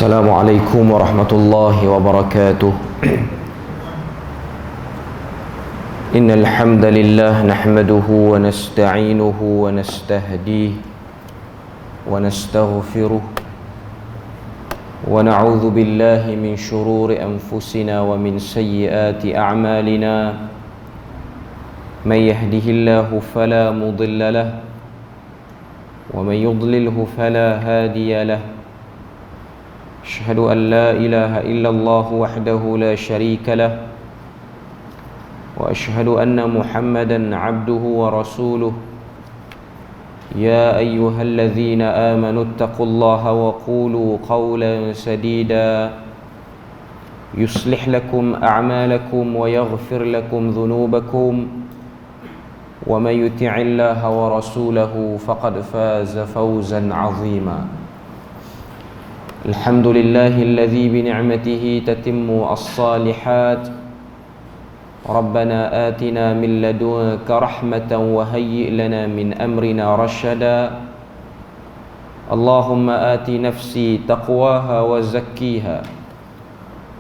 السلام عليكم ورحمة الله وبركاته. إن الحمد لله نحمده ونستعينه ونستهديه ونستغفره ونعوذ بالله من شرور أنفسنا ومن سيئات أعمالنا. من يهده الله فلا مضل له ومن يضلله فلا هادي له. أشهد أن لا إله إلا الله وحده لا شريك له وأشهد أن محمدا عبده ورسوله. يا أيها الذين آمنوا اتقوا الله وقولوا قولا سديدا يصلح لكم أعمالكم ويغفر لكم ذنوبكم ومن يطع الله ورسوله فقد فاز فوزا عظيما. الحمد لله الذي بنعمته تتم الصالحات. ربنا آتنا من لدنك رحمة وهيئ لنا من أمرنا رشدا. اللهم آت نفسي تقواها وزكيها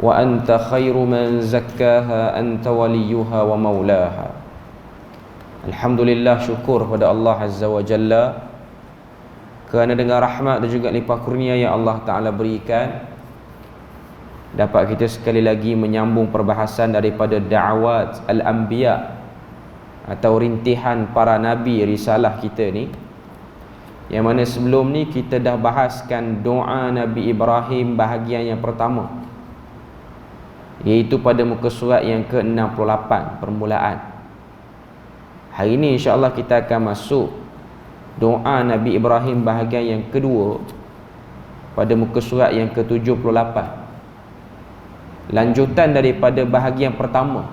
وأنت خير من زكاها أنت وليها ومولاها. Alhamdulillah, syukur pada Allah Azza wa Jalla kerana dengan rahmat dan juga limpah kurnia yang Allah Ta'ala berikan, dapat kita sekali lagi menyambung perbahasan daripada da'awat al-anbiya atau rintihan para nabi risalah kita ni, yang mana sebelum ni kita dah bahaskan doa Nabi Ibrahim bahagian yang pertama, iaitu pada muka surat yang ke-68 permulaan. Hari ini insya-Allah kita akan masuk doa Nabi Ibrahim bahagian yang kedua pada muka surat yang ke-78, lanjutan daripada bahagian pertama.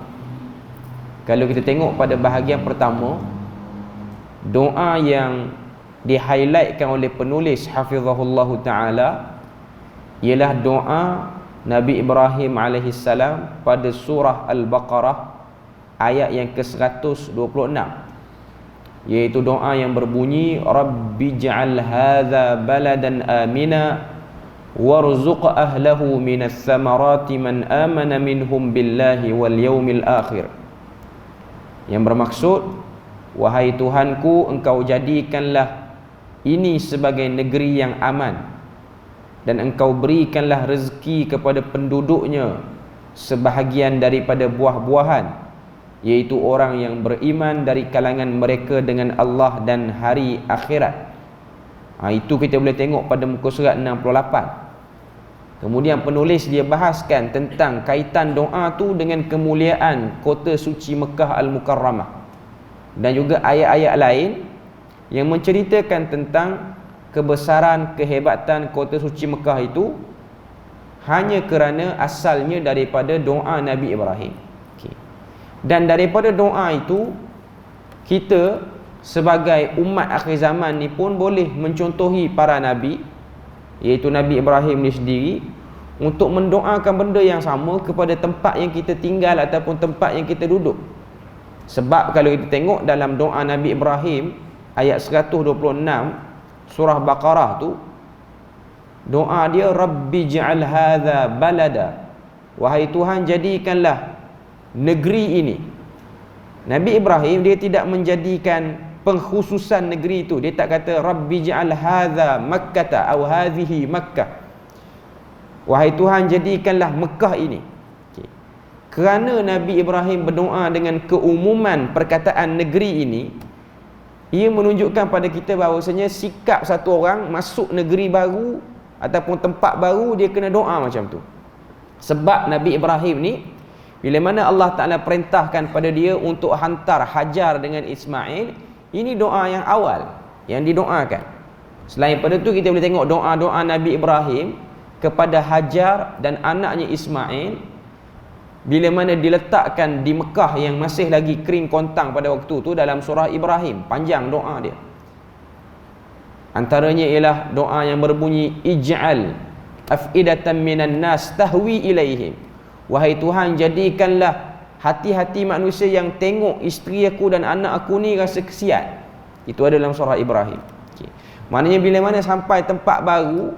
Kalau kita tengok pada bahagian pertama, doa yang di-highlightkan oleh penulis hafizahullahu ta'ala ialah doa Nabi Ibrahim alaihissalam pada surah Al-Baqarah ayat yang ke-126, iaitu doa yang berbunyi Rabbi ja'al hadha baladan amina warzuq ahlahu minas samarati man amana minhum billahi wal yawmil akhir, yang bermaksud, wahai Tuhanku, engkau jadikanlah ini sebagai negeri yang aman dan engkau berikanlah rezeki kepada penduduknya sebahagian daripada buah-buahan, iaitu orang yang beriman dari kalangan mereka dengan Allah dan hari akhirat. Itu kita boleh tengok pada muka surat 68. Kemudian penulis dia bahaskan tentang kaitan doa tu dengan kemuliaan kota suci Mekah Al-Mukarramah, dan juga ayat-ayat lain yang menceritakan tentang kebesaran, kehebatan kota suci Mekah itu hanya kerana asalnya daripada doa Nabi Ibrahim. Dan daripada doa itu, kita sebagai umat akhir zaman ni pun boleh mencontohi para nabi, iaitu Nabi Ibrahim ni sendiri, untuk mendoakan benda yang sama kepada tempat yang kita tinggal ataupun tempat yang kita duduk. Sebab kalau kita tengok dalam doa Nabi Ibrahim ayat 126 surah Baqarah tu, doa dia Rabbi ja'al hadha balada, wahai Tuhan, jadikanlah negeri ini. Nabi Ibrahim dia tidak menjadikan pengkhususan negeri itu. Dia tak kata Rabbi ja'al hadha makkata atau hadhihi Makkah, wahai Tuhan, jadikanlah Mekah ini. Kerana Nabi Ibrahim berdoa dengan keumuman perkataan negeri ini, ia menunjukkan pada kita bahawasanya sikap satu orang masuk negeri baru ataupun tempat baru, dia kena doa macam tu. Sebab Nabi Ibrahim ni, bila mana Allah Ta'ala perintahkan pada dia untuk hantar Hajar dengan Ismail, ini doa yang awal yang didoakan. Selain pada tu, kita boleh tengok doa-doa Nabi Ibrahim kepada Hajar dan anaknya Ismail, bila mana diletakkan di Mekah yang masih lagi kering kontang pada waktu tu, dalam surah Ibrahim. Panjang doa dia. Antaranya ialah doa yang berbunyi Ij'al af'idatan minan nas tahwi ilaihim, wahai Tuhan, jadikanlah hati-hati manusia yang tengok isteri aku dan anak aku ni rasa kesian. Itu ada dalam surah Ibrahim. Maknanya bila mana sampai tempat baru,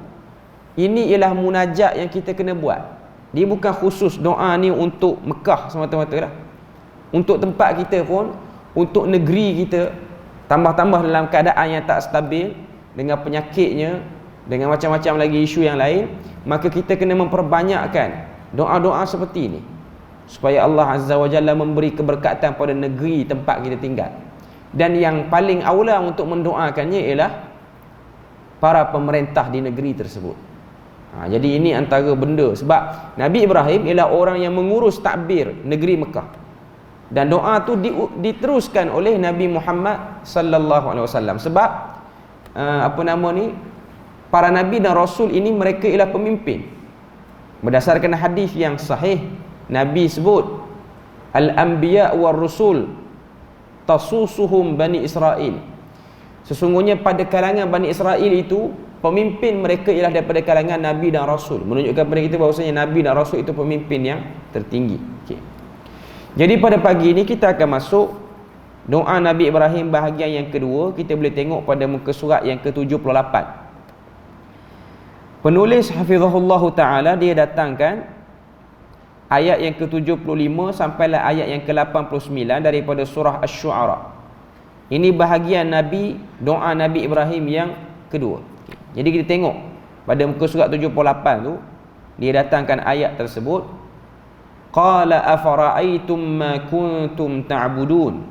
Ini ialah munajat yang kita kena buat. Dia bukan khusus doa ni untuk Mekah semata-mata dah. Untuk tempat kita pun, untuk negeri kita, tambah-tambah dalam keadaan yang tak stabil, dengan penyakitnya, dengan macam-macam lagi isu yang lain, maka kita kena memperbanyakkan doa-doa seperti ini, supaya Allah Azza wa Jalla memberi keberkatan pada negeri tempat kita tinggal. Dan yang paling aula untuk mendoakannya ialah para pemerintah di negeri tersebut. Jadi ini antara benda, sebab Nabi Ibrahim ialah orang yang mengurus takbir negeri Mekah, dan doa tu diteruskan oleh Nabi Muhammad sallallahu alaihi wasallam. Sebab para nabi dan rasul ini mereka ialah pemimpin. Berdasarkan hadis yang sahih, Nabi sebut al-anbiya war rusul tasusuhum Bani Israel. Sesungguhnya pada kalangan Bani Israel itu, pemimpin mereka ialah daripada kalangan Nabi dan Rasul. Menunjukkan kepada kita bahawasanya Nabi dan Rasul itu pemimpin yang tertinggi. Okay. Jadi pada pagi ini kita akan masuk doa Nabi Ibrahim bahagian yang kedua. Kita boleh tengok pada muka surat yang ke-78. Penulis hafizahullah ta'ala, dia datangkan ayat yang ke-75 sampailah ayat yang ke-89 daripada surah Asy-Syu'ara. Ini bahagian Nabi, doa Nabi Ibrahim yang kedua. Jadi kita tengok pada muka surat 78 tu, dia datangkan ayat tersebut. Qala afara'aytum ma kuntum ta'budun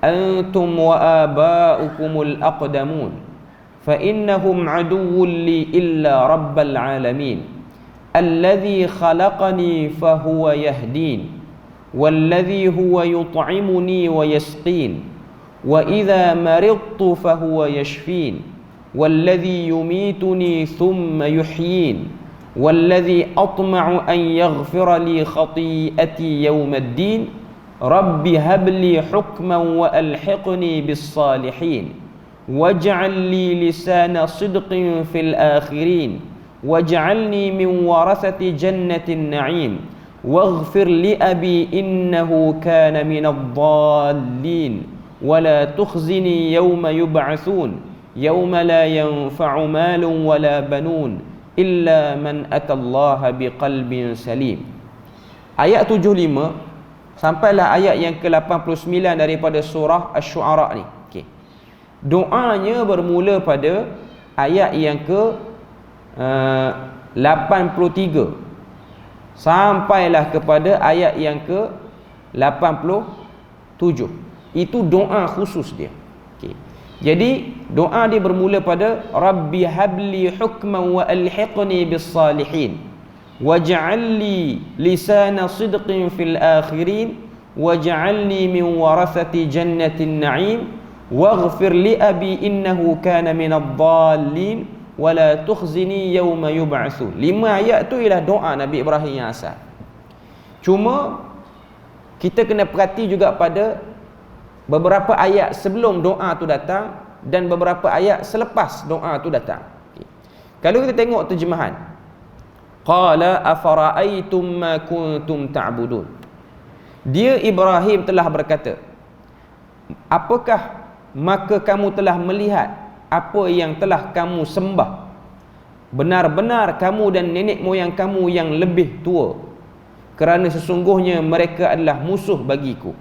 antum wa aba'ukumul aqdamun fa innahum aduwwun li illa rabbal alamin alladhi khalaqani fa huwa yahdin walladhi huwa yut'imuni wa yasqin wa idza maridtu fa huwa yashfin والذي يميتني ثم يحيين والذي أطمع أن يغفر لي خطيئتي يوم الدين رب هب لي حكما وألحقني بالصالحين واجعل لي لسان صدق في الآخرين واجعلني من ورثة جنة النعيم واغفر لأبي إنه كان من الضالين ولا تخزني يوم يبعثون يوم لا ينفع مال ولا بنون إلا من أتى الله بقلب سليم. Ayat 75 sampailah ayat yang ke-89 daripada surah Asy-Syu'ara ni. Okey. Doanya bermula pada ayat yang ke 83 sampailah kepada ayat yang ke 87. Itu doa khusus dia. Okey. Jadi doa dia bermula pada Rabbi habli hukman wa alhiqni bis salihin waj'al li lisana sidqin fil akhirin waj'alni min warathati jannatin na'im waghfir li abi innahu kana minadh dhallin wa la tukhzini yawma yub'atsun. 5 ayat tu ialah doa Nabi Ibrahim yang asal. Cuma kita kena perhati juga pada beberapa ayat sebelum doa tu datang dan beberapa ayat selepas doa tu datang. Okay. Kalau kita tengok terjemahan, qala afara'aytum ma kuntum ta'budun. Dia Ibrahim telah berkata, apakah maka kamu telah melihat apa yang telah kamu sembah? Benar-benar kamu dan nenek moyang kamu yang lebih tua, kerana sesungguhnya mereka adalah musuh bagiku.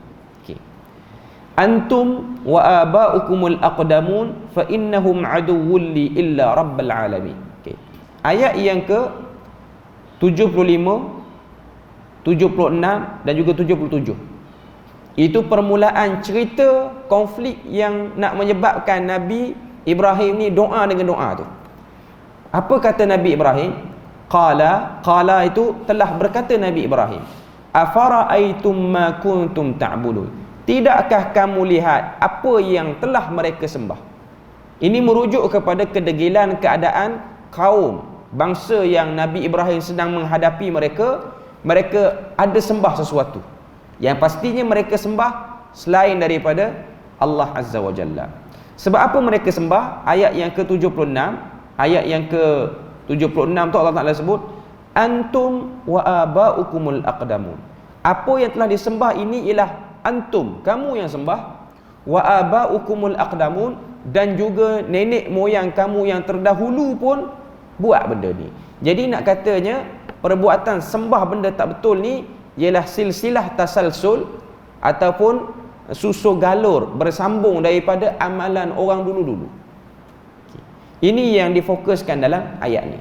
Antum wa aba'ukumul aqdamun fa innahum aduwwun li illa rabbil alamin. Okay. Ayat yang ke 75, 76 dan juga 77. Itu permulaan cerita konflik yang nak menyebabkan Nabi Ibrahim ni doa dengan doa tu. Apa kata Nabi Ibrahim? Qala itu telah berkata Nabi Ibrahim, afara'aytum ma kuntum ta'budun. Tidakkah kamu lihat apa yang telah mereka sembah? Ini merujuk kepada kedegilan keadaan kaum bangsa yang Nabi Ibrahim sedang menghadapi mereka. Mereka ada sembah sesuatu yang pastinya mereka sembah selain daripada Allah Azza wa Jalla. Sebab apa mereka sembah? Ayat yang ke-76, ayat yang ke-76 tu Allah Ta'ala sebut antum wa aba'ukumul aqdamun. Apa yang telah disembah ini ialah antum, kamu yang sembah, wa aba'ukumul aqdamun, dan juga nenek moyang kamu yang terdahulu pun buat benda ni. Jadi nak katanya perbuatan sembah benda tak betul ni ialah silsilah tasalsul ataupun susu galur bersambung daripada amalan orang dulu-dulu. Ini yang difokuskan dalam ayat ni.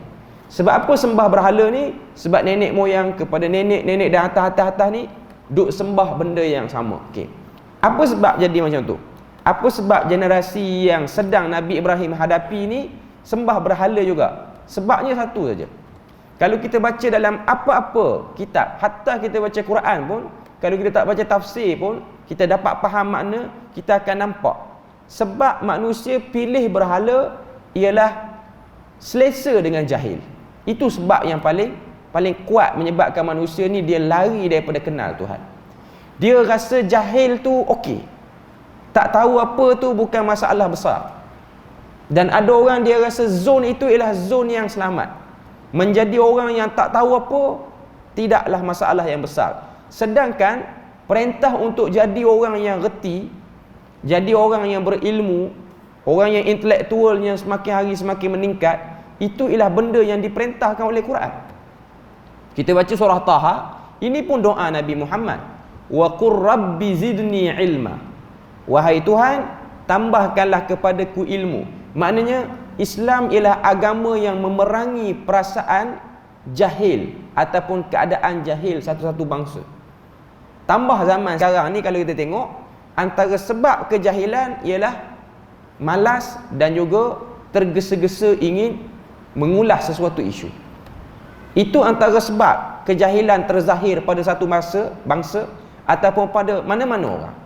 Sebab apa sembah berhala ni? Sebab nenek moyang kepada nenek-nenek dan atas-atas ni duk sembah benda yang sama. Okey. Apa sebab jadi macam tu? Apa sebab generasi yang sedang Nabi Ibrahim hadapi ni sembah berhala juga? Sebabnya satu saja. Kalau kita baca dalam apa-apa kitab, hatta kita baca Quran pun, kalau kita tak baca tafsir pun, kita dapat faham makna, kita akan nampak. Sebab manusia pilih berhala ialah selesa dengan jahil. Itu sebab yang paling kuat menyebabkan manusia ni dia lari daripada kenal Tuhan. Dia rasa jahil tu okey. Tak tahu apa tu bukan masalah besar. Dan ada orang dia rasa zon itu ialah zon yang selamat. Menjadi orang yang tak tahu apa tidaklah masalah yang besar. Sedangkan perintah untuk jadi orang yang reti, jadi orang yang berilmu, orang yang intelektualnya semakin hari semakin meningkat, itu ialah benda yang diperintahkan oleh Quran. Kita baca surah Taha, ini pun doa Nabi Muhammad. Wa qur rabbi zidni ilma. Wahai Tuhan, tambahkanlah kepadaku ilmu. Maknanya Islam ialah agama yang memerangi perasaan jahil ataupun keadaan jahil satu-satu bangsa. Tambah zaman sekarang ni kalau kita tengok, antara sebab kejahilan ialah malas dan juga tergesa-gesa ingin mengulas sesuatu isu. Itu antara sebab kejahilan terzahir pada satu bangsa ataupun pada mana-mana orang.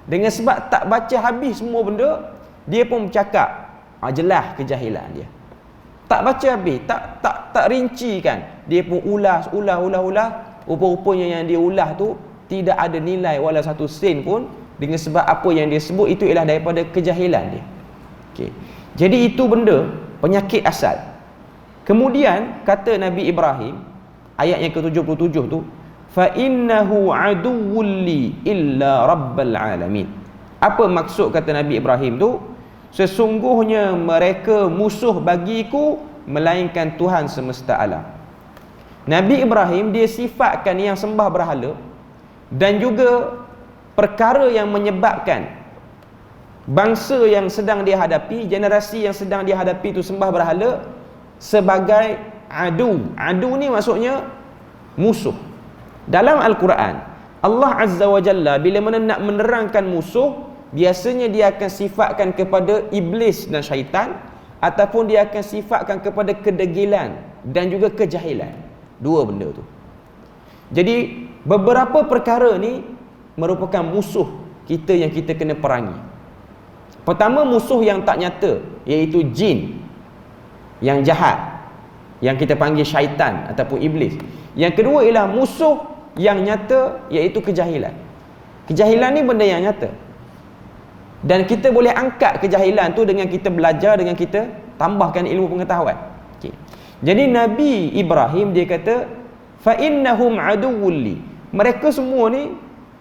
Dengan sebab tak baca habis semua benda, dia pun bercakap jelas kejahilan dia. Tak baca habis, tak rincikan, dia pun ulas. Rupa-rupanya yang dia ulas tu tidak ada nilai wala satu sen pun, dengan sebab apa yang dia sebut itu ialah daripada kejahilan dia. Okey. Jadi itu benda penyakit asal. Kemudian kata Nabi Ibrahim ayat yang ke-77 tu, fa innahu aduwwul li illa rabbil alamin. Apa maksud kata Nabi Ibrahim tu? Sesungguhnya mereka musuh bagiku melainkan Tuhan semesta alam. Nabi Ibrahim dia sifatkan yang sembah berhala dan juga perkara yang menyebabkan bangsa yang sedang dia hadapi, generasi yang sedang dia hadapi itu sembah berhala sebagai adu. Adu ni maksudnya musuh. Dalam Al-Quran, Allah Azza wa Jalla bila mana nak menerangkan musuh, biasanya dia akan sifatkan kepada iblis dan syaitan, ataupun dia akan sifatkan kepada kedegilan dan juga kejahilan. Dua benda tu. Jadi beberapa perkara ni merupakan musuh kita yang kita kena perangi. Pertama, musuh yang tak nyata, iaitu jin yang jahat, yang kita panggil syaitan ataupun iblis. Yang kedua ialah musuh yang nyata, iaitu kejahilan. Kejahilan ni benda yang nyata. Dan kita boleh angkat kejahilan tu dengan kita belajar, dengan kita tambahkan ilmu pengetahuan. Okay. Jadi Nabi Ibrahim dia kata, fa innahum aduwwul li. Mereka semua ni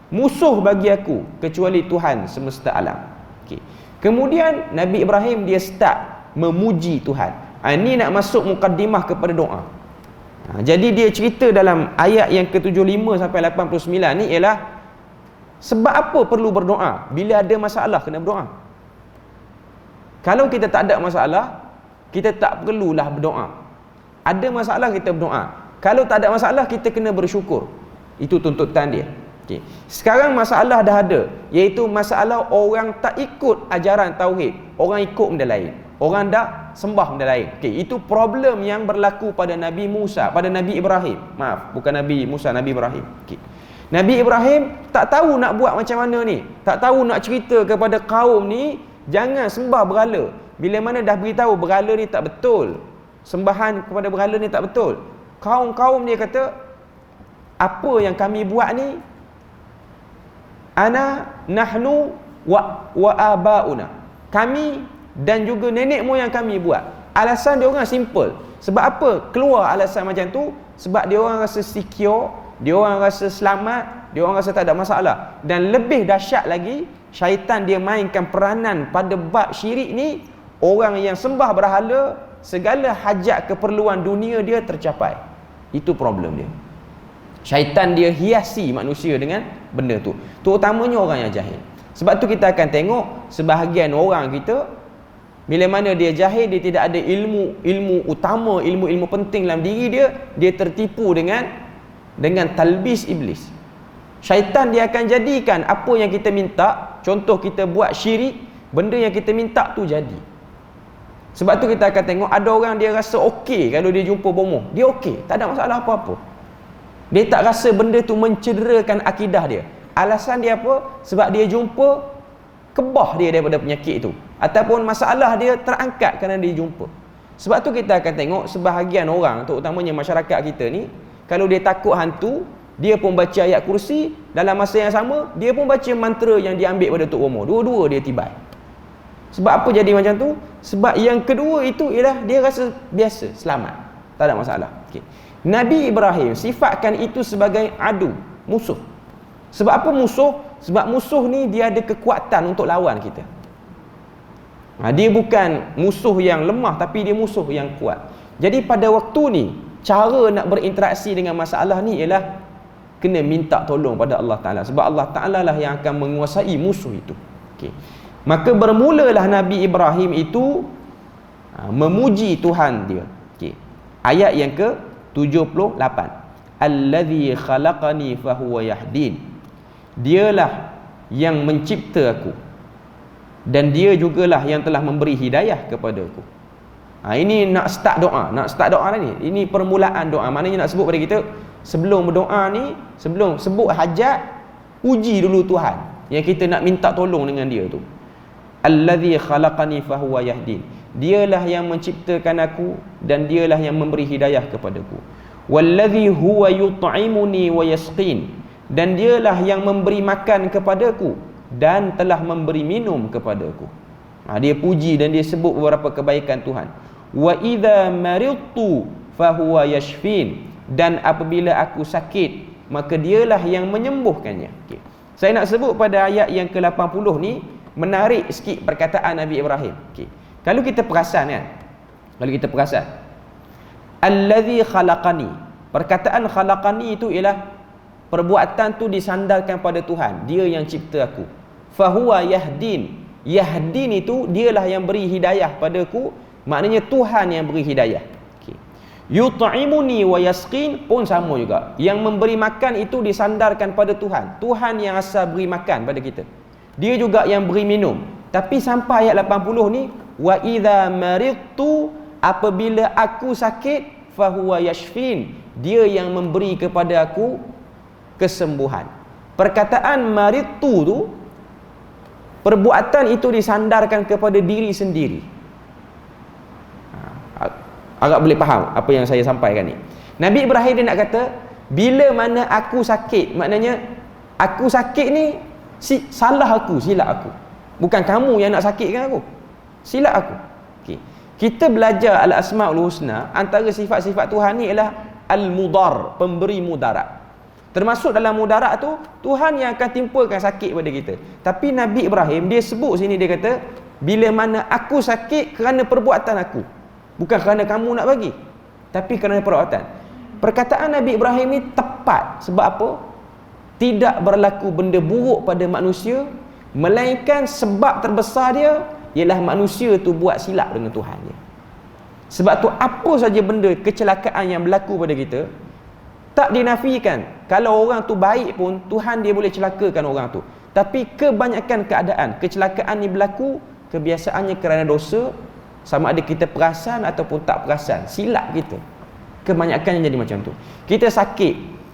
musuh bagi aku kecuali Tuhan semesta alam. Okay. Kemudian Nabi Ibrahim dia start memuji Tuhan. Ini nak masuk mukaddimah kepada doa. Jadi dia cerita dalam ayat yang ke-75 sampai 89 ni ialah sebab apa perlu berdoa? Bila ada masalah kena berdoa. Kalau kita tak ada masalah, kita tak perlulah berdoa. Ada masalah kita berdoa. Kalau tak ada masalah, kita kena bersyukur. Itu tuntutan dia. Okay. Sekarang masalah dah ada, iaitu masalah orang tak ikut ajaran tauhid, orang ikut benda lain. Orang dah sembah benda lain. Okay. Itu problem yang berlaku pada Nabi Musa, pada Nabi Ibrahim. Maaf, bukan Nabi Musa, Nabi Ibrahim. Okay. Nabi Ibrahim tak tahu nak buat macam mana ni. Tak tahu nak cerita kepada kaum ni, jangan sembah berhala. Bila mana dah beritahu berhala ni tak betul, sembahan kepada berhala ni tak betul, kaum-kaum dia kata, apa yang kami buat ni, nahnu wa abauna, kami dan juga nenek moyang kami buat. Alasan dia orang simple. Sebab apa keluar alasan macam tu? Sebab dia orang rasa secure, dia orang rasa selamat, dia orang rasa tak ada masalah. Dan lebih dahsyat lagi, syaitan dia mainkan peranan pada bab syirik ni. Orang yang sembah berhala segala hajat keperluan dunia dia tercapai. Itu problem dia. Syaitan dia hiasi manusia dengan benda tu. Terutamanya orang yang jahil. Sebab tu kita akan tengok sebahagian orang kita, bila mana dia jahil, dia tidak ada ilmu utama, ilmu penting dalam diri dia tertipu dengan talbis iblis. Syaitan dia akan jadikan apa yang kita minta, contoh kita buat syirik, benda yang kita minta tu jadi. Sebab tu kita akan tengok ada orang dia rasa okey kalau dia jumpa bomoh. Dia okey, tak ada masalah apa-apa. Dia tak rasa benda tu mencederakan akidah dia. Alasan dia apa? Sebab dia jumpa kebah dia daripada penyakit tu, ataupun masalah dia terangkat kerana dia jumpa. Sebab tu kita akan tengok sebahagian orang, terutamanya masyarakat kita ni, kalau dia takut hantu, dia pun baca ayat kursi, dalam masa yang sama dia pun baca mantra yang diambil pada Tok Bomoh. Dua-dua dia tibai. Sebab apa jadi macam tu? Sebab yang kedua itu ialah dia rasa biasa, selamat, tak ada masalah. Okay. Nabi Ibrahim sifatkan itu sebagai adu, musuh. Sebab apa musuh? Sebab musuh ni dia ada kekuatan untuk lawan kita. Dia bukan musuh yang lemah, tapi dia musuh yang kuat. Jadi pada waktu ni, cara nak berinteraksi dengan masalah ni ialah kena minta tolong pada Allah Ta'ala. Sebab Allah Ta'ala lah yang akan menguasai musuh itu. Okay. Maka bermulalah Nabi Ibrahim itu memuji Tuhan dia. Okay. Ayat yang ke-78. Allazi khalaqani fahuwa yahdin. Dialah yang mencipta aku, dan dia jugalah yang telah memberi hidayah kepada aku. Ini nak start doa. Nak start doa ni. Ini permulaan doa. Maknanya nak sebut pada kita, sebelum berdoa ni, sebelum sebut hajat, puji dulu Tuhan yang kita nak minta tolong dengan dia tu. Allazi khalaqani fahuwa yahdin. Dialah yang menciptakan aku, dan dialah yang memberi hidayah kepadaku. Wallazi huwa yut'imuni wa yasqin. Dan dialah yang memberi makan kepadaku dan telah memberi minum kepadaku. Dia puji dan dia sebut beberapa kebaikan Tuhan. Wa idza maridtu fahuwa yashfin. Dan apabila aku sakit, maka dialah yang menyembuhkannya. Okay. Saya nak sebut pada ayat yang ke-80 ni, menarik sikit perkataan Nabi Ibrahim. Okay. Kalau kita perasan kan, allazi khalaqani, perkataan khalaqani itu ialah perbuatan tu disandarkan pada Tuhan, dia yang cipta aku. Fahuwa yahdin. Yahdin itu dialah yang beri hidayah padaku, maknanya Tuhan yang beri hidayah. Okay. Yut'imuni wa yasqin pun sama juga. Yang memberi makan itu disandarkan pada Tuhan. Tuhan yang asal beri makan pada kita. Dia juga yang beri minum. Tapi sampai ayat 80 ni, wa idza maridtu, apabila aku sakit, fahuwa yashfin, dia yang memberi kepada aku kesembuhan. Perkataan maridtu tu, perbuatan itu disandarkan kepada diri sendiri. Agak boleh faham apa yang saya sampaikan ni. Nabi Ibrahim dia nak kata, bila mana aku sakit, maknanya aku sakit ni salah aku, silap aku. Bukan kamu yang nak sakitkan aku, silap aku. Okay. Kita belajar al-asmaul husna, antara sifat-sifat Tuhan ni ialah al-mudar, pemberi mudarat. Termasuk dalam mudarat tu, Tuhan yang akan timpakan sakit pada kita. Tapi Nabi Ibrahim dia sebut sini, dia kata, bila mana aku sakit kerana perbuatan aku, bukan kerana kamu nak bagi, tapi kerana perbuatan. Perkataan Nabi Ibrahim ni tepat. Sebab apa? Tidak berlaku benda buruk pada manusia, melainkan sebab terbesar dia ialah manusia tu buat silap dengan Tuhan dia. Sebab tu apa saja benda kecelakaan yang berlaku pada kita, tak dinafikan. Kalau orang tu baik pun, Tuhan dia boleh celakakan orang tu. Tapi kebanyakan keadaan kecelakaan ni berlaku, kebiasaannya kerana dosa, sama ada kita perasan ataupun tak perasan, silap kita. Kebanyakannya jadi macam tu. Kita sakit,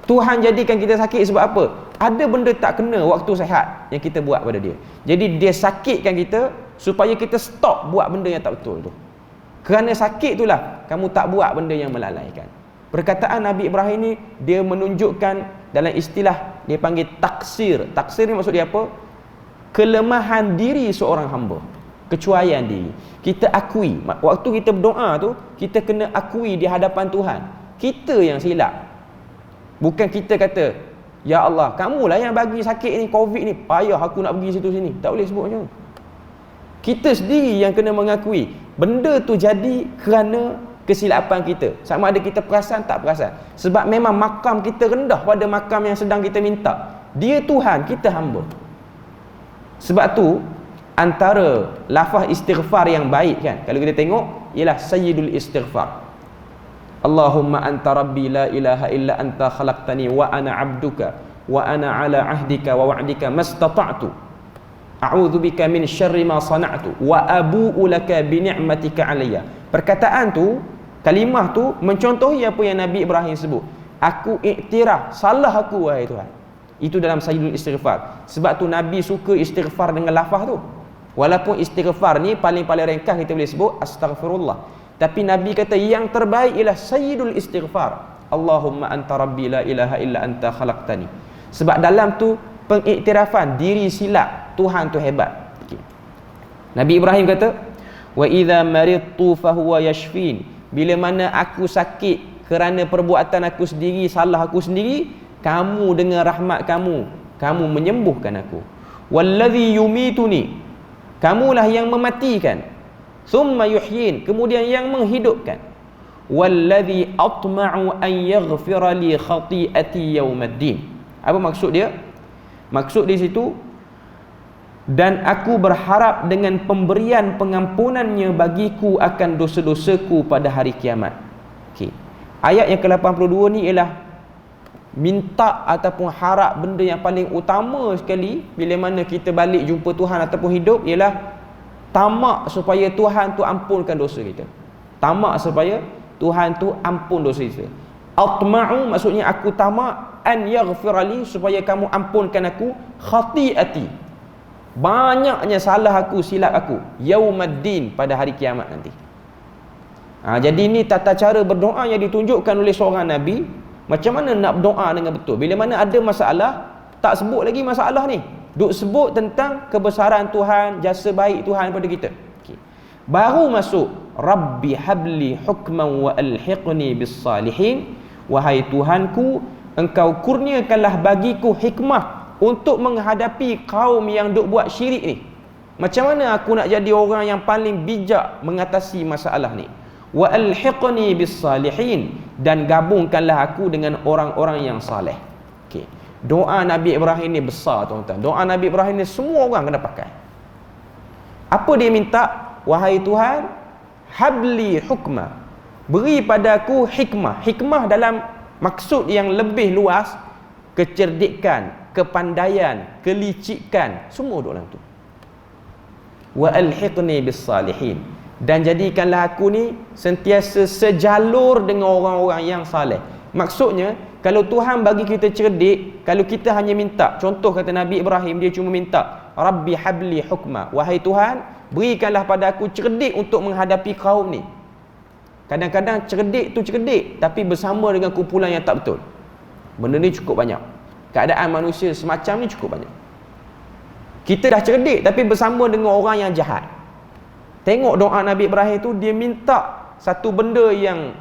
Tuhan jadikan kita sakit sebab apa? Ada benda tak kena waktu sihat yang kita buat pada dia. Jadi dia sakitkan kita supaya kita stop buat benda yang tak betul tu. Kerana sakit itulah kamu tak buat benda yang melalaikan. Perkataan Nabi Ibrahim ni, dia menunjukkan dalam istilah dia panggil taksir. Taksir ni maksud dia apa? Kelemahan diri seorang hamba, kecuaian diri. Kita akui, waktu kita berdoa tu, kita kena akui di hadapan Tuhan, kita yang silap. Bukan kita kata, ya Allah, kamulah yang bagi sakit ni, COVID ni, payah aku nak pergi situ sini. Tak boleh sebut macam tu. Kita sendiri yang kena mengakui benda tu jadi kerana kesilapan kita. Sama ada kita perasan tak perasan. Sebab memang makam kita rendah pada makam yang sedang kita minta. Dia Tuhan, kita hamba. Sebab tu antara lafaz istighfar yang baik kan, kalau kita tengok, ialah sayyidul istighfar. Allahumma anta rabbi la ilaha illa anta khalaqtani wa ana abduka wa ana ala ahdika wa wa'dika mastata'tu a'udzubika min syarri ma sana'tu wa abu'u laka bi ni'matika alayya. Perkataan tu, kalimah tu mencontohi apa yang Nabi Ibrahim sebut. Aku iktiraf salah aku wahai Tuhan. Itu dalam sayyidul istighfar. Sebab tu Nabi suka istighfar dengan lafaz tu. Walaupun istighfar ni paling-paling ringkas kita boleh sebut astaghfirullah. Tapi Nabi kata yang terbaik ialah sayyidul istighfar. Allahumma anta rabbi la ilaha illa anta khalaqtani. Sebab dalam tu pengiktirafan diri silap, Tuhan tu hebat. Okay. Nabi Ibrahim kata, wa idza maridtu fahuwa yashfin. Bila mana aku sakit kerana perbuatan aku sendiri, salah aku sendiri, kamu dengan rahmat kamu menyembuhkan aku. Wallazi yumituni, kamulah yang mematikan. Thumma yuhyin, kemudian yang menghidupkan. Wallazi atma'u an yaghfira li khati'ati yaumaddin. Apa maksud dia? Maksud di situ, dan aku berharap dengan pemberian pengampunannya bagiku akan dosa-dosaku pada hari kiamat. Okey. Ayat yang ke-82 ni ialah minta ataupun harap benda yang paling utama sekali bila mana kita balik jumpa Tuhan ataupun hidup, ialah tamak supaya Tuhan tu ampunkan dosa kita. Tamak supaya Tuhan tu ampun dosa kita. Atma'u maksudnya aku tamak, an yaghfirali supaya kamu ampunkan aku khati'ati, banyaknya salah aku, silap aku, yaumaddin, pada hari kiamat nanti. Jadi ni tata cara berdoa yang ditunjukkan oleh seorang Nabi. Macam mana nak berdoa dengan betul. Bila mana ada masalah, tak sebut lagi masalah ni, duk sebut tentang kebesaran Tuhan, jasa baik Tuhan pada kita. Okay. Baru masuk Rabbi habli hukman wa alhiqni bis salihin. Wahai Tuhanku, engkau kurniakanlah bagiku hikmah untuk menghadapi kaum yang duk buat syirik ni. Macam mana aku nak jadi orang yang paling bijak mengatasi masalah ni? Wa alhiqni bis salihin, dan gabungkanlah aku dengan orang-orang yang saleh. Okey. Doa Nabi Ibrahim ni besar tuan-tuan. Doa Nabi Ibrahim ni semua orang kena pakai. Apa dia minta? Wahai Tuhan, habli hukma, beri padaku hikmah. Hikmah dalam maksud yang lebih luas, kecerdikan, kepandaian, kelicikan, semua duduk dalam tu. Wa alhiqni bis salihin, dan jadikanlah aku ni sentiasa sejalur dengan orang-orang yang saleh. Maksudnya, kalau Tuhan bagi kita cerdik, kalau kita hanya minta, contoh kata Nabi Ibrahim, dia cuma minta Rabbi habli hukma, wahai Tuhan, berikanlah pada aku cerdik untuk menghadapi kaum ni. Kadang-kadang cerdik tu cerdik, tapi bersama dengan kumpulan yang tak betul. Benda ni cukup banyak. Keadaan manusia semacam ni cukup banyak. Kita dah cerdik, tapi bersama dengan orang yang jahat. Tengok doa Nabi Ibrahim tu, dia minta satu benda yang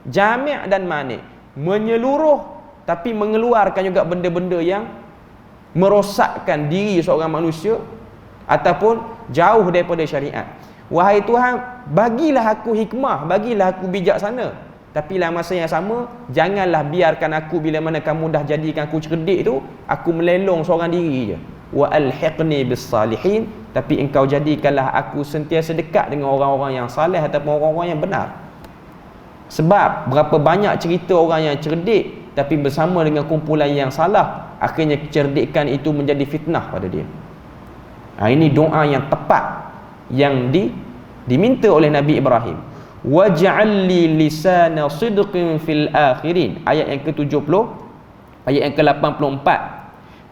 jami' dan mani', menyeluruh, tapi mengeluarkan juga benda-benda yang merosakkan diri seorang manusia ataupun jauh daripada syariat. Wahai Tuhan, bagilah aku hikmah, bagilah aku bijaksana, tapi dalam masa yang sama, janganlah biarkan aku bila mana kamu dah jadikan aku cerdik tu, aku melelong seorang diri je. Wa alhiqni bis salihin, tapi engkau jadikanlah aku sentiasa dekat dengan orang-orang yang saleh ataupun orang-orang yang benar. Sebab berapa banyak cerita orang yang cerdik tapi bersama dengan kumpulan yang salah, akhirnya kecerdikan itu menjadi fitnah pada dia. Ini doa yang tepat yang diminta oleh Nabi Ibrahim. Waj'al li lisana sidqin fil akhirin, ayat yang ke-70, ayat yang ke-84.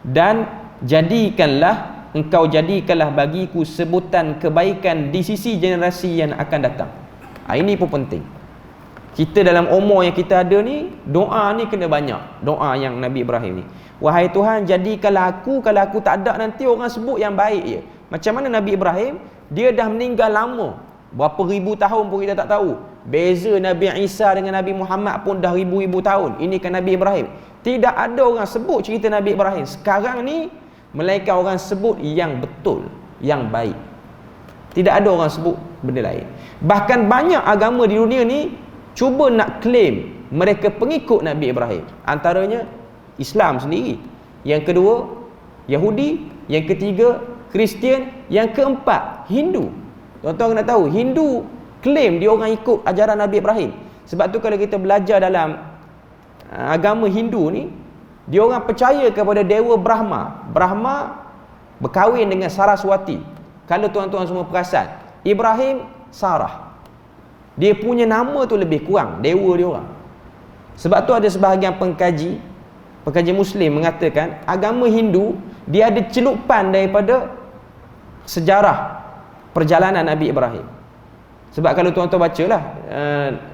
Dan engkau jadikanlah bagiku sebutan kebaikan di sisi generasi yang akan datang. Ini pun penting. Kita dalam umur yang kita ada ni, doa ni kena banyak. Doa yang Nabi Ibrahim ni, wahai Tuhan, jadikanlah aku, kalau aku tak ada nanti orang sebut yang baik je. Macam mana Nabi Ibrahim, dia dah meninggal lama, berapa ribu tahun pun kita tak tahu. Beza Nabi Isa dengan Nabi Muhammad pun dah ribu-ribu tahun. Ini kan Nabi Ibrahim. Tidak ada orang sebut cerita Nabi Ibrahim sekarang ni, melainkan orang sebut yang betul, yang baik. Tidak ada orang sebut benda lain. Bahkan banyak agama di dunia ni cuba nak claim mereka pengikut Nabi Ibrahim. Antaranya Islam sendiri. Yang kedua Yahudi, yang ketiga Kristian, yang keempat Hindu. Tuan-tuan kena tahu, Hindu claim dia orang ikut ajaran Nabi Ibrahim. Sebab tu kalau kita belajar dalam agama Hindu ni, dia orang percaya kepada dewa Brahma. Brahma berkahwin dengan Saraswati. Kalau tuan-tuan semua perasan, Ibrahim Sarah. Dia punya nama tu lebih kurang dewa dia orang. Sebab tu ada sebahagian pengkaji Muslim mengatakan agama Hindu dia ada celupan daripada sejarah perjalanan Nabi Ibrahim. Sebab kalau tuan-tuan bacalah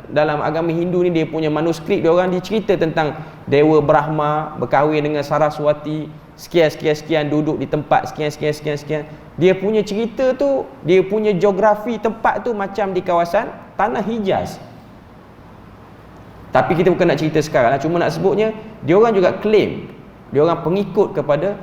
dalam agama Hindu ni, dia punya manuskrip dia orang, dia cerita tentang dewa Brahma berkahwin dengan Saraswati, sekian duduk di tempat sekian. Dia punya cerita tu, dia punya geografi tempat tu macam di kawasan tanah Hijaz. Tapi kita bukan nak cerita sekarang lah, cuma nak sebutnya dia orang juga claim dia orang pengikut kepada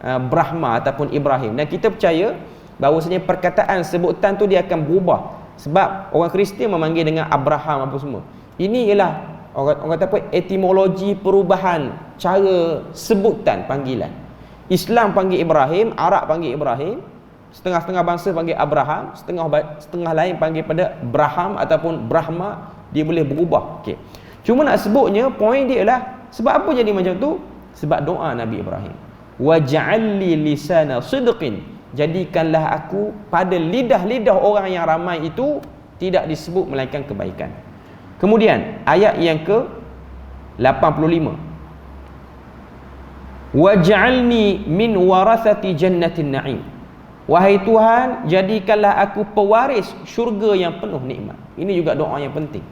Brahma ataupun Ibrahim. Dan kita percaya bahawasanya perkataan sebutan tu dia akan berubah. Sebab orang Kristian memanggil dengan Abraham apa semua. Ini ialah orang kata apa, etimologi perubahan cara sebutan panggilan. Islam panggil Ibrahim, Arab panggil Ibrahim, setengah-setengah bangsa panggil Abraham, setengah lain panggil pada Braham ataupun Brahma. Dia boleh berubah. Okey. Cuma nak sebutnya, poin dia ialah sebab apa jadi macam tu? Sebab doa Nabi Ibrahim. Waj'alli lisana sidqin, jadikanlah aku pada lidah-lidah orang yang ramai itu tidak disebut melainkan kebaikan. Kemudian ayat yang ke 85, waj'alni min warathati jannatin na'im, wahai Tuhan jadikanlah aku pewaris syurga yang penuh nikmat. Ini juga doa yang penting.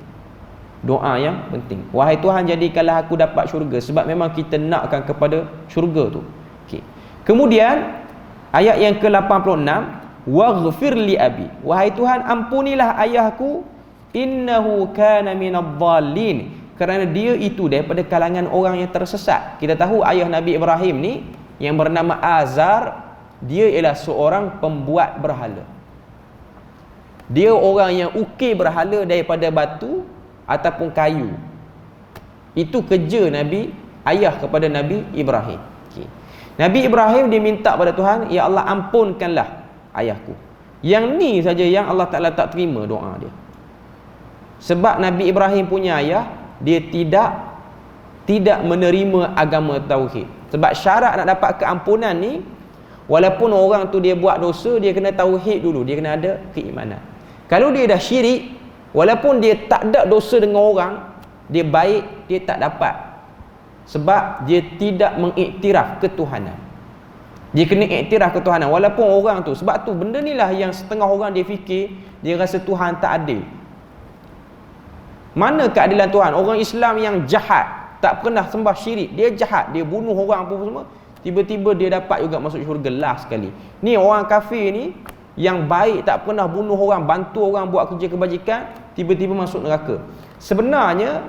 Doa yang penting. Wahai Tuhan jadikanlah aku dapat syurga, sebab memang kita nakkan kepada syurga tu. Okay. Kemudian ayat yang ke-86, waghfir li abi, wahai Tuhan ampunilah ayahku, innahu kana minadh-dhallin, kerana dia itu daripada kalangan orang yang tersesat. Kita tahu ayah Nabi Ibrahim ni yang bernama Azar, dia ialah seorang pembuat berhala. Dia orang yang ukir berhala daripada batu ataupun kayu. Itu kerja ayah kepada Nabi Ibrahim. Okay. Nabi Ibrahim dia minta pada Tuhan, ya Allah ampunkanlah ayahku. Yang ni saja yang Allah Ta'ala tak terima doa dia. Sebab Nabi Ibrahim punya ayah, dia tidak menerima agama tauhid. Sebab syarat nak dapat keampunan ni, walaupun orang tu dia buat dosa, dia kena tauhid dulu, dia kena ada keimanan. Kalau dia dah syirik, walaupun dia tak ada dosa dengan orang, dia baik, dia tak dapat. Sebab dia tidak mengiktiraf ketuhanan. Dia kena iktiraf ketuhanan walaupun orang tu. Sebab tu benda ni lah yang setengah orang dia fikir, dia rasa Tuhan tak adil. Mana keadilan Tuhan? Orang Islam yang jahat, tak pernah sembah syirik, dia jahat, dia bunuh orang apa semua, tiba-tiba dia dapat juga masuk syurga lah sekali. Ni orang kafir ni yang baik, tak pernah bunuh orang, bantu orang buat kerja kebajikan, tiba-tiba masuk neraka. Sebenarnya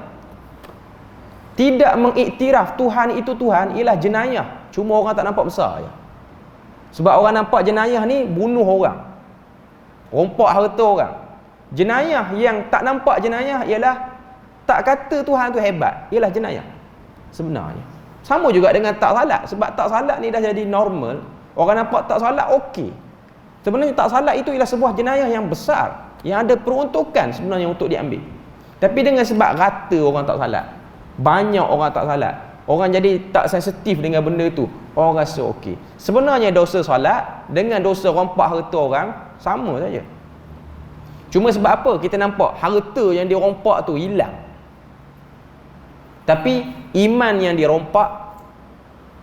tidak mengiktiraf Tuhan itu Tuhan ialah jenayah. Cuma orang tak nampak besar je. Sebab orang nampak jenayah ni bunuh orang, rompak harta orang. Jenayah yang tak nampak jenayah ialah tak kata Tuhan tu hebat, ialah jenayah sebenarnya. Sama juga dengan tak salat. Sebab tak salat ni dah jadi normal. Orang nampak tak salat okey. Sebenarnya tak salat itu ialah sebuah jenayah yang besar, yang ada peruntukan sebenarnya untuk diambil. Tapi dengan sebab rata orang tak salat, banyak orang tak salat, orang jadi tak sensitif dengan benda tu, orang rasa okey. Sebenarnya dosa salat dengan dosa rompak harta orang sama saja. Cuma sebab apa kita nampak harta yang dia rompak tu hilang, tapi iman yang dia rompak,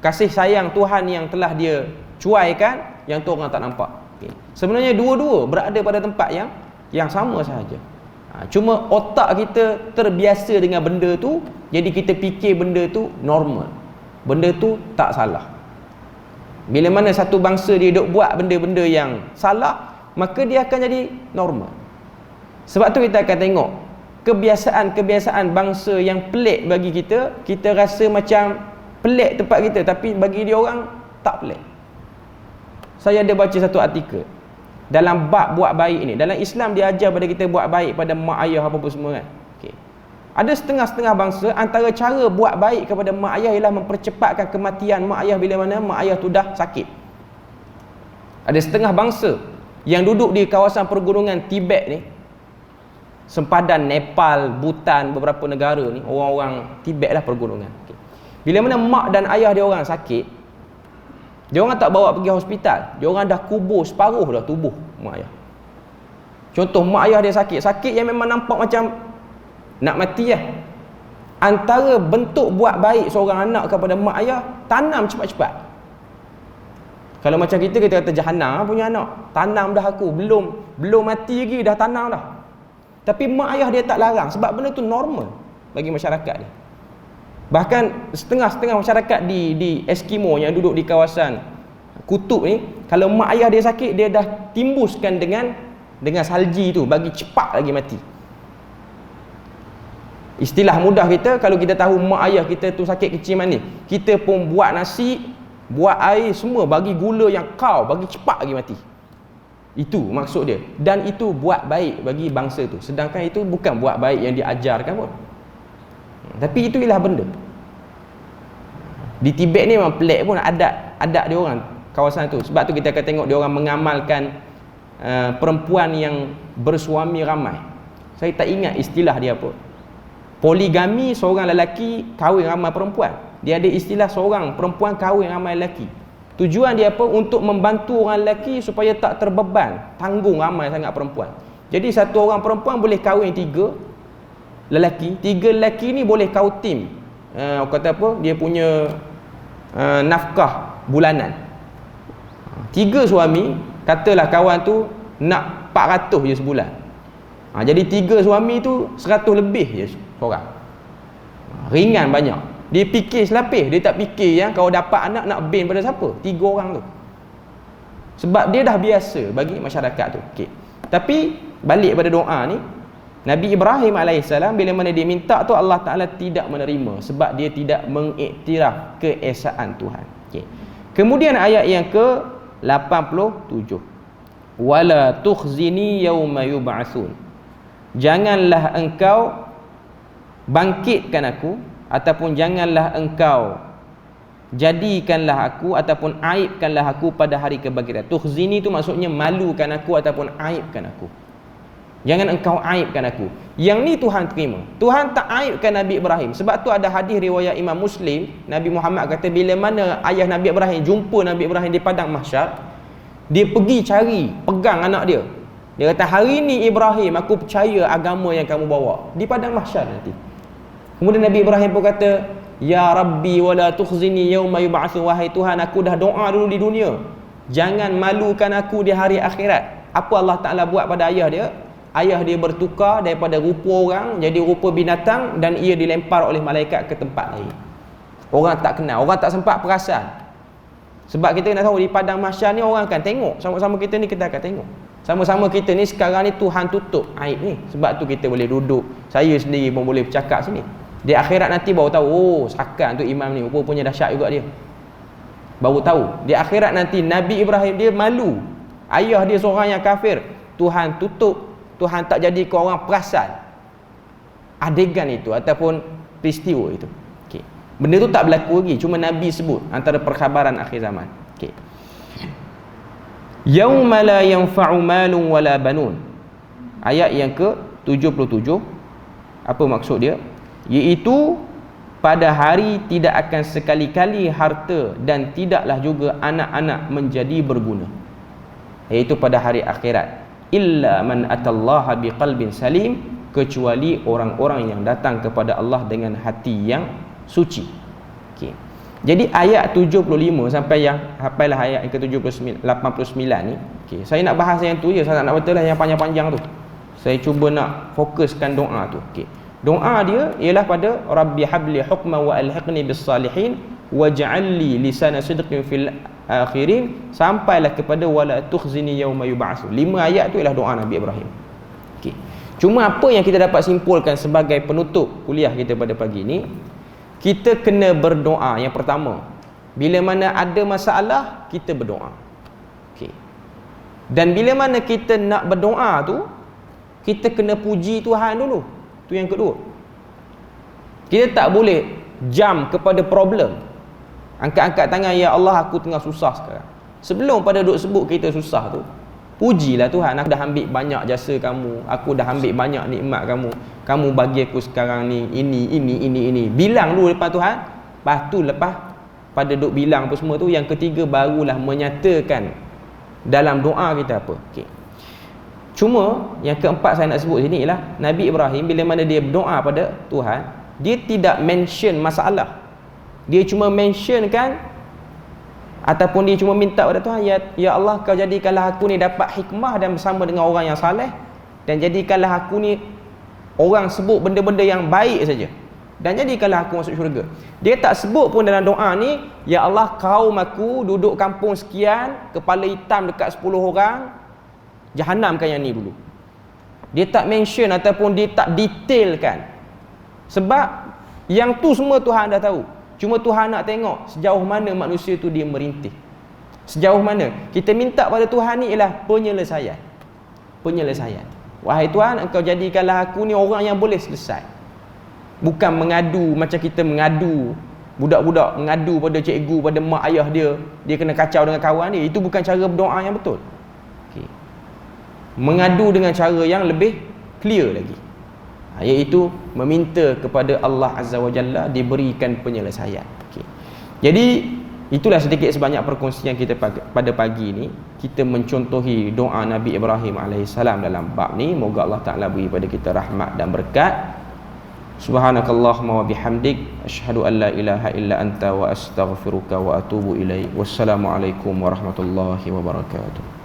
kasih sayang Tuhan yang telah dia cuaikan, yang tu orang tak nampak. Okay. Sebenarnya dua-dua berada pada tempat yang sama sahaja. Cuma otak kita terbiasa dengan benda tu, jadi kita fikir benda tu normal, benda tu tak salah. Bila mana satu bangsa dia duk buat benda-benda yang salah, maka dia akan jadi normal. Sebab tu kita akan tengok kebiasaan-kebiasaan bangsa yang pelik bagi kita, kita rasa macam pelik tempat kita, tapi bagi dia orang tak pelik. Saya ada baca satu artikel, dalam bab buat baik ni. Dalam Islam dia ajar pada kita buat baik pada mak ayah apa semua kan. Okey. Ada setengah-setengah bangsa antara cara buat baik kepada mak ayah ialah mempercepatkan kematian mak ayah bila mana mak ayah tu dah sakit. Ada setengah bangsa yang duduk di kawasan pergunungan Tibet ni, sempadan Nepal, Bhutan, beberapa negara ni, orang-orang Tibet lah pergunungan. Okay. Bila mana mak dan ayah dia orang sakit, dia orang tak bawa pergi hospital, dia orang dah kubur separuh dah tubuh mak ayah. Contoh mak ayah dia sakit yang memang nampak macam nak mati lah. Antara bentuk buat baik seorang anak kepada mak ayah, tanam cepat-cepat. Kalau macam kita kata Jahanam punya anak, tanam dah aku, belum mati lagi dah tanam dah. Tapi mak ayah dia tak larang sebab benda tu normal bagi masyarakat dia. Bahkan setengah-setengah masyarakat di Eskimo yang duduk di kawasan kutub ni, kalau mak ayah dia sakit, dia dah timbuskan dengan salji tu bagi cepat lagi mati. Istilah mudah kita, kalau kita tahu mak ayah kita tu sakit kecil mana, kita pun buat nasi, buat air semua, bagi gula yang bagi cepat lagi mati. Itu maksud dia. Dan itu buat baik bagi bangsa tu. Sedangkan itu bukan buat baik yang diajarkan pun. Tapi itu ialah benda. Di Tibet ni memang pelik pun adat dia orang kawasan tu. Sebab tu kita akan tengok dia orang mengamalkan perempuan yang bersuami ramai. Saya tak ingat istilah dia apa. Poligami, seorang lelaki kahwin ramai perempuan. Dia ada istilah seorang perempuan kahwin ramai lelaki. Tujuan dia apa? Untuk membantu orang lelaki supaya tak terbeban tanggung ramai sangat perempuan. Jadi satu orang perempuan boleh kahwin 3 lelaki. 3 lelaki ni boleh kautim. Kata apa? Dia punya nafkah bulanan. 3 suami, katalah kawan tu nak 400 je sebulan. Jadi 3 suami tu 100 lebih je seorang. Ringan banyak. Dia fikir selapis, dia tak fikir yang kalau dapat anak nak bin pada siapa? 3 orang tu. Sebab dia dah biasa bagi masyarakat tu. Okey. Tapi balik pada doa ni, Nabi Ibrahim AS bila mana dia minta tu, Allah Ta'ala tidak menerima sebab dia tidak mengiktiraf keesaan Tuhan. Okey. Kemudian ayat yang ke-87. Wala tukhzini yauma yub'atsun. Janganlah engkau bangkitkan aku, ataupun janganlah engkau jadikanlah aku ataupun aibkanlah aku pada hari kebangkitan. Tukhzini tu maksudnya malukan aku ataupun aibkan aku. Jangan engkau aibkan aku. Yang ni Tuhan terima. Tuhan tak aibkan Nabi Ibrahim. Sebab tu ada hadis riwayat Imam Muslim, Nabi Muhammad kata bila mana ayah Nabi Ibrahim jumpa Nabi Ibrahim di padang mahsyar, dia pergi cari, pegang anak dia. Dia kata, hari ni Ibrahim aku percaya agama yang kamu bawa di padang mahsyar nanti. Kemudian Nabi Ibrahim pun kata, ya Rabbi wala tukhzini yauma yub'atsun. Wahai Tuhan, aku dah doa dulu di dunia, jangan malukan aku di hari akhirat. Apa Allah Ta'ala buat pada ayah dia? Ayah dia bertukar daripada rupa orang jadi rupa binatang, dan ia dilempar oleh malaikat ke tempat lain. Orang tak kenal, orang tak sempat perasan. Sebab kita nak tahu di padang mahsyar ni orang akan tengok. Sama-sama kita ni kita akan tengok. Sama-sama kita ni sekarang ni Tuhan tutup aib ni. Sebab tu kita boleh duduk, saya sendiri pun boleh bercakap sini. Di akhirat nanti baru tahu, oh sakan tu imam ni rupanya dahsyat juga dia. Baru tahu. Di akhirat nanti Nabi Ibrahim dia malu. Ayah dia seorang yang kafir. Tuhan tutup, Tuhan tak jadi kau orang perasan adegan itu ataupun peristiwa itu. Okey. Benda tu tak berlaku lagi, cuma Nabi sebut antara perkhabaran akhir zaman. Okey. Yauma la yanfa'u malun wala banun. Ayat yang ke-77. Apa maksud dia? Iaitu pada hari tidak akan sekali-kali harta dan tidaklah juga anak-anak menjadi berguna. Iaitu pada hari akhirat. Illa man atallaha biqalbin salim, kecuali orang-orang yang datang kepada Allah dengan hati yang suci. Okey. Jadi ayat 75 sampai yang hafailah ayat yang ke-89 ni. Okey, saya nak bahas yang tu je, saya tak nak betul lah yang panjang-panjang tu. Saya cuba nak fokuskan doa tu. Okey. Doa dia ialah pada Rabbi habli hukma wa alhiqni bis salihin waj'alli lisana sidqin fil akhirin, sampailah kepada wala tukhzini yauma yub'atsun. 5 ayat tu ialah doa Nabi Ibrahim. Okey. Cuma apa yang kita dapat simpulkan sebagai penutup kuliah kita pada pagi ni, kita kena berdoa. Yang pertama, bila mana ada masalah, kita berdoa. Okey. Dan bila mana kita nak berdoa tu, kita kena puji Tuhan dulu. Tu yang kedua. Kita tak boleh jam kepada problem. Angkat-angkat tangan, ya Allah aku tengah susah sekarang. Sebelum pada duk sebut kita susah tu, pujilah Tuhan, aku dah ambil banyak jasa kamu, aku dah ambil banyak nikmat kamu, kamu bagi aku sekarang ni ini. Bilang dulu depan Tuhan. Lepas tu lepas pada duk bilang apa semua tu, yang ketiga barulah menyatakan dalam doa kita apa. Okey. Cuma yang keempat saya nak sebut sini ialah Nabi Ibrahim bila mana dia berdoa pada Tuhan, dia tidak mention masalah. Dia cuma mentionkan ataupun dia cuma minta pada Tuhan, ya Allah kau jadikanlah aku ni dapat hikmah dan bersama dengan orang yang saleh, dan jadikanlah aku ni orang sebut benda-benda yang baik saja, dan jadikanlah aku masuk syurga. Dia tak sebut pun dalam doa ni, ya Allah kaum aku duduk kampung sekian, kepala hitam dekat 10 orang, jahanamkan yang ni dulu. Dia tak mention ataupun dia tak detailkan. Sebab yang tu semua Tuhan dah tahu. Cuma Tuhan nak tengok sejauh mana manusia tu dia merintih. Sejauh mana. Kita minta pada Tuhan ni ialah penyelesaian. Penyelesaian. Wahai Tuhan, engkau jadikanlah aku ni orang yang boleh selesai. Bukan mengadu macam kita mengadu. Budak-budak mengadu pada cikgu, pada mak ayah dia kena kacau dengan kawan dia. Itu bukan cara berdoa yang betul. Okay. Mengadu dengan cara yang lebih clear lagi, iaitu meminta kepada Allah Azza wa Jalla diberikan penyelesaian. Okay. Jadi itulah sedikit sebanyak perkongsian kita pada pagi ni. Kita mencontohi doa Nabi Ibrahim AS dalam bab ni. Moga Allah Ta'ala beri pada kita rahmat dan berkat. Subhanakallahumma wa bihamdik, asyhadu an la ilaha illa anta wa astaghfiruka wa atubu ilaik. Wassalamualaikum warahmatullahi wabarakatuh.